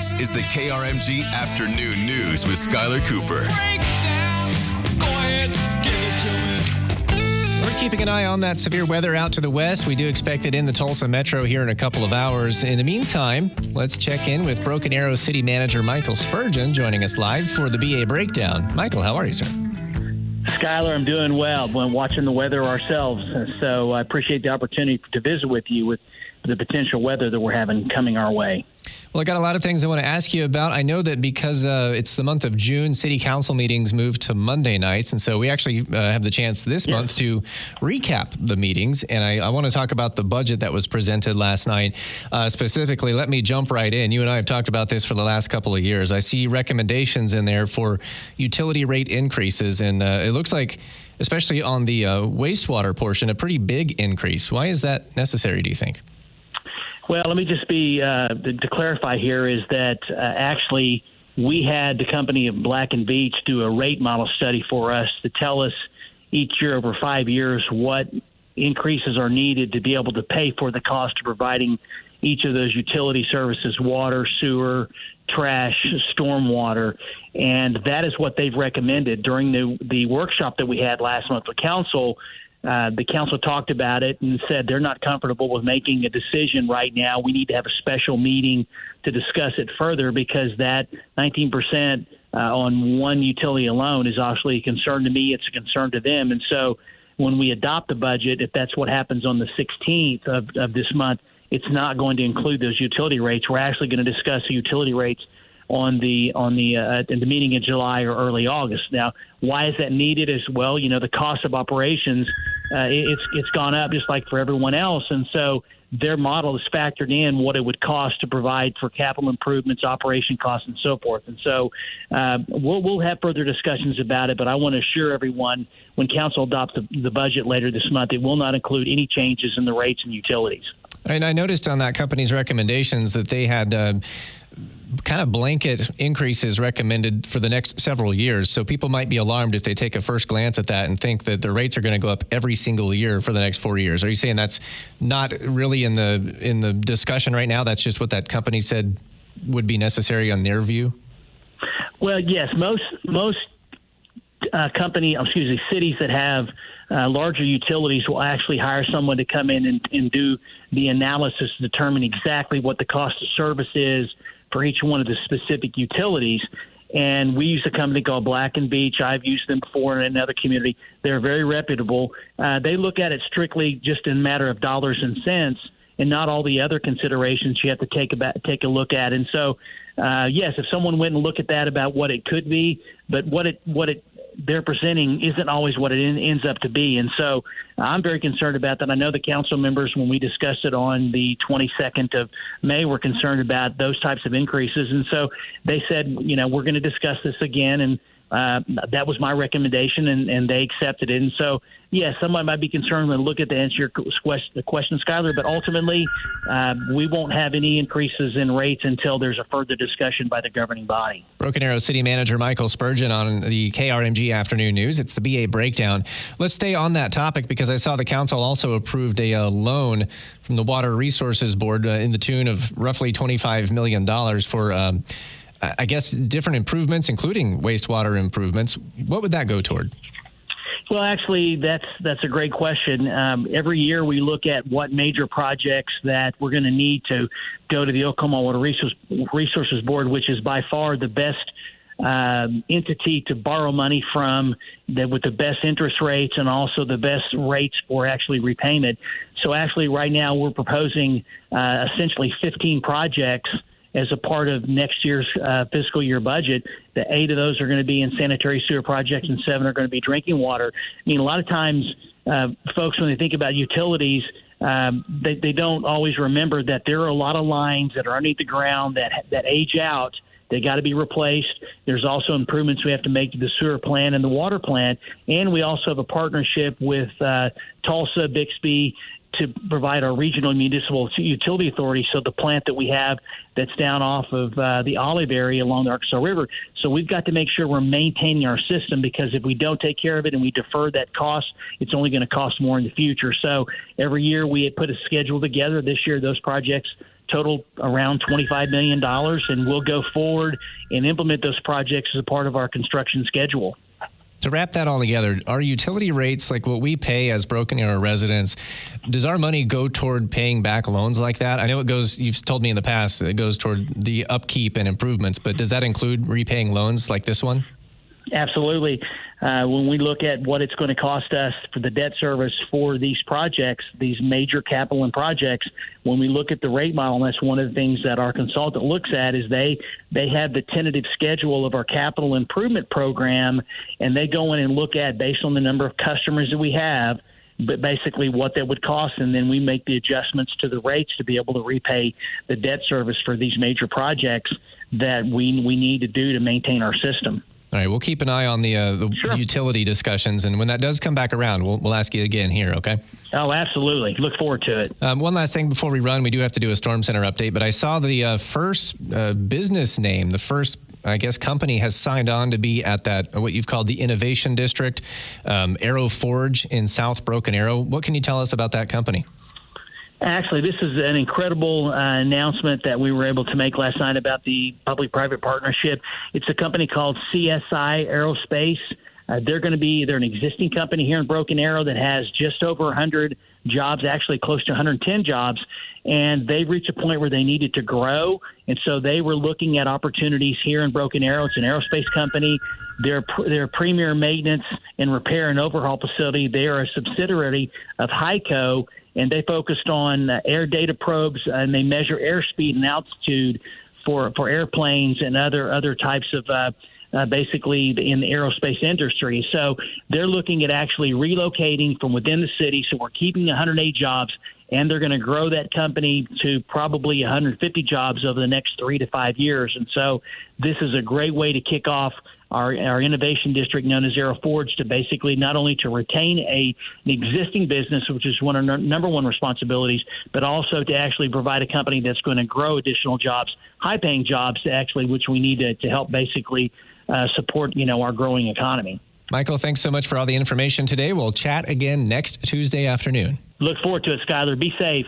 This is the KRMG Afternoon News with Skyler Cooper. Go ahead, give it to me. We're keeping an eye on that severe weather out to the west. We do expect it in the Tulsa metro here in a couple of hours. In the meantime, let's check in with Broken Arrow City Manager Michael Spurgeon joining us live for the BA Breakdown. Michael, how are you, sir? Skyler, I'm doing well. We're watching the weather ourselves, so I appreciate the opportunity to visit with you with the potential weather that we're having coming our way. Well, I got a lot of things I want to ask you about. I know that because it's the month of June, city council meetings move to Monday nights, and so we actually have the chance this month to recap the meetings, and I want to talk about the budget that was presented last night. Specifically, let me jump right in. You and I have talked about this for the last couple of years. I see recommendations in there for utility rate increases, and it looks like, especially on the wastewater portion, a pretty big increase. Why is that necessary, do you think? Well, let me just to clarify here is that actually we had the company of Black & Veatch do a rate model study for us to tell us each year over 5 years what increases are needed to be able to pay for the cost of providing each of those utility services, water, sewer, trash, stormwater. And that is what they've recommended. During the workshop that we had last month with council, the council talked about it and said they're not comfortable with making a decision right now. We need to have a special meeting to discuss it further because that 19% on one utility alone is obviously a concern to me. It's a concern to them. And so when we adopt the budget, if that's what happens on the 16th of this month, it's not going to include those utility rates. We're actually going to discuss the utility rates in the meeting in July or early August. Now, why is that needed as well? You know, the cost of operations, it's gone up just like for everyone else. And so their model is factored in what it would cost to provide for capital improvements, operation costs, and so forth. And so we'll have further discussions about it, but I want to assure everyone when council adopts the budget later this month, it will not include any changes in the rates and utilities. And I noticed on that company's recommendations that they had kind of blanket increases recommended for the next several years. So people might be alarmed if they take a first glance at that and think that the rates are going to go up every single year for the next 4 years. Are you saying that's not really in the discussion right now? That's just what that company said would be necessary on their view? Well, yes, most cities that have larger utilities will actually hire someone to come in and do the analysis to determine exactly what the cost of service is for each one of the specific utilities. And we use a company called Black & Veatch. I've used them before in another community. They're very reputable. They look at it strictly just in a matter of dollars and cents and not all the other considerations you have to take a look at. And so, yes, if someone went and looked at that about what it could be, but what they're presenting isn't always what it ends up to be. And so I'm very concerned about that. I know the council members, when we discussed it on the 22nd of May, were concerned about those types of increases. And so they said, we're going to discuss this again. And that was my recommendation, and they accepted it. And so, yes, someone might be concerned when they look at the answer to the question, Skyler, but ultimately we won't have any increases in rates until there's a further discussion by the governing body. Broken Arrow City Manager Michael Spurgeon on the KRMG Afternoon News. It's the BA Breakdown. Let's stay on that topic because I saw the council also approved a loan from the Water Resources Board in the tune of roughly $25 million for I guess different improvements, including wastewater improvements. What would that go toward? Well, actually, that's a great question. Every year we look at what major projects that we're going to need to go to the Oklahoma Water Resources Board, which is by far the best entity to borrow money from, with the best interest rates and also the best rates for actually repayment. So actually right now we're proposing essentially 15 projects as a part of next year's fiscal year budget. The 8 of those are going to be in sanitary sewer projects and 7 are going to be drinking water. I mean, a lot of times folks, when they think about utilities, they don't always remember that there are a lot of lines that are underneath the ground that age out. They got to be replaced. There's also improvements we have to make to the sewer plant and the water plant. And we also have a partnership with Tulsa, Bixby, to provide our regional municipal utility authority. So the plant that we have that's down off of the Olive area along the Arkansas River. So we've got to make sure we're maintaining our system, because if we don't take care of it and we defer that cost, it's only going to cost more in the future. So every year we put a schedule together. This year those projects total around $25 million, and we'll go forward and implement those projects as a part of our construction schedule. To wrap that all together, are utility rates like what we pay as Broken Arrow residents, does our money go toward paying back loans like that? I know it goes, you've told me in the past, it goes toward the upkeep and improvements, but does that include repaying loans like this one? Absolutely. When we look at what it's going to cost us for the debt service for these projects, these major capital and projects, when we look at the rate model, and that's one of the things that our consultant looks at, is they have the tentative schedule of our capital improvement program, and they go in and look at, based on the number of customers that we have, but basically what that would cost, and then we make the adjustments to the rates to be able to repay the debt service for these major projects that we need to do to maintain our system. All right, we'll keep an eye on the Sure. utility discussions, and when that does come back around, we'll ask you again here, okay? Oh, absolutely. Look forward to it. One last thing before we run, we do have to do a Storm Center update, but I saw the first business name, the first, I guess, company has signed on to be at that, what you've called the Innovation District, Arrow Forge in South Broken Arrow. What can you tell us about that company? Actually, this is an incredible announcement that we were able to make last night about the public-private partnership. It's a company called CSI Aerospace. They're an existing company here in Broken Arrow that has just over 100 jobs, actually close to 110 jobs, and they've reached a point where they needed to grow, and so they were looking at opportunities here in Broken Arrow. It's an aerospace company. They're a premier maintenance and repair and overhaul facility. They are a subsidiary of HYCO, and they focused on air data probes, and they measure airspeed and altitude for airplanes and other types of basically in the aerospace industry. So they're looking at actually relocating from within the city. So we're keeping 108 jobs, and they're going to grow that company to probably 150 jobs over the next 3 to 5 years. And so this is a great way to kick off our innovation district known as Arrow Forge, to basically not only to retain an existing business, which is one of our number one responsibilities, but also to actually provide a company that's going to grow additional jobs, high-paying jobs, which we need to help basically support, our growing economy. Michael, thanks so much for all the information today. We'll chat again next Tuesday afternoon. Look forward to it, Skyler. Be safe.